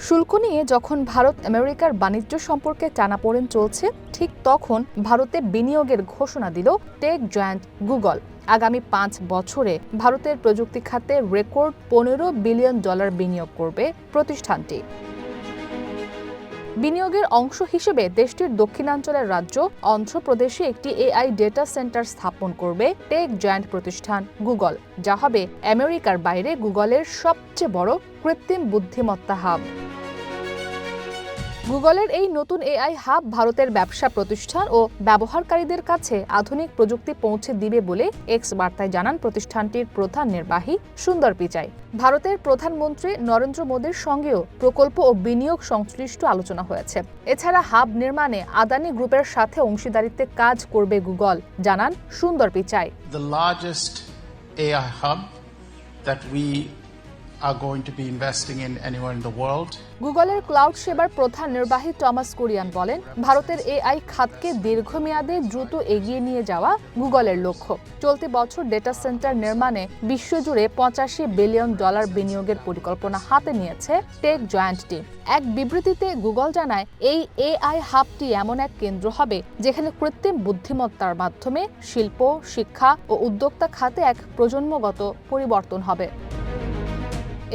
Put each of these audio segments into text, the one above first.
শুল্ক নিয়ে যখন ভারত আমেরিকার বাণিজ্য সম্পর্কে টানাপোড়েন চলছে, ঠিক তখন ভারতে বিনিয়োগের ঘোষণা দিল টেক জায়ান্ট গুগল। আগামী ৫ বছরে ভারতের প্রযুক্তি খাতে রেকর্ড $15 বিলিয়ন বিনিয়োগ করবে প্রতিষ্ঠানটি। বিনিয়োগের অংশ হিসেবে দেশটির দক্ষিণাঞ্চলের রাজ্য অন্ধ্রপ্রদেশে একটি এআই ডেটা সেন্টার স্থাপন করবে টেক জায়ান্ট প্রতিষ্ঠান গুগল, যা হবে আমেরিকার বাইরে গুগলের সবচেয়ে বড় কৃত্রিম বুদ্ধিমত্তা হাব। গুগলের এই নতুন এআই হাব ভারতের ব্যবসা প্রতিষ্ঠান ও ব্যবহারকারীদের কাছে আধুনিক প্রযুক্তি পৌঁছে দিবে বলে এক্স বার্তায় জানান প্রতিষ্ঠানটির প্রধান নির্বাহী সুন্দর পিচাই। ভারতের প্রধানমন্ত্রী নরেন্দ্র মোদীর সঙ্গেও প্রকল্প ও বিনিয়োগ সংশ্লিষ্ট আলোচনা হয়েছে। এছাড়া হাব নির্মাণে আদানি গ্রুপের সাথে অংশীদারিত্বে কাজ করবে গুগল, জানান সুন্দর Pichai. The largest AI hub that we are going to be investing in anywhere in the world. গুগলের ক্লাউড সেবার প্রধান নির্বাহী টমাস কুরিয়ান বলেন, ভারতের এআই খাতকে দীর্ঘমেয়াদে দ্রুত এগিয়ে নিয়ে যাওয়া গুগলের লক্ষ্য। চলতি বছর ডেটা সেন্টার নির্মাণে বিশ্বজুড়ে $85 বিলিয়ন বিনিয়োগের পরিকল্পনা হাতে নিয়েছে টেক জায়ান্টটি। এক বিবৃতিতে গুগল জানায়, এই এআই হাবটি এমন এক কেন্দ্র হবে যেখানে কৃত্রিম বুদ্ধিমত্তার মাধ্যমে শিল্প, শিক্ষা ও উদ্যোক্তা খাতে এক প্রজন্মগত পরিবর্তন হবে।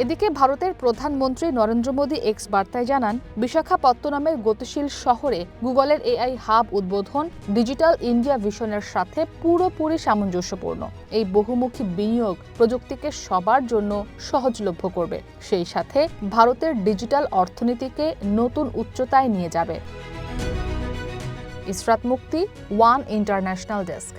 এদিকে ভারতের প্রধানমন্ত্রী নরেন্দ্র মোদী এক্স বার্তায় জানান, বিশাখাপত্তনমের গতিশীল শহরে গুগলের এআই হাব উদ্বোধন ডিজিটাল ইন্ডিয়া ভিশনের সাথে পুরোপুরি সামঞ্জস্যপূর্ণ। এই বহুমুখী বিনিয়োগ প্রযুক্তিকে সবার জন্য সহজলভ্য করবে, সেই সাথে ভারতের ডিজিটাল অর্থনীতিকে নতুন উচ্চতায় নিয়ে যাবে। ইসরাত মুক্তি, ওয়ান ইন্টারন্যাশনাল ডেস্ক।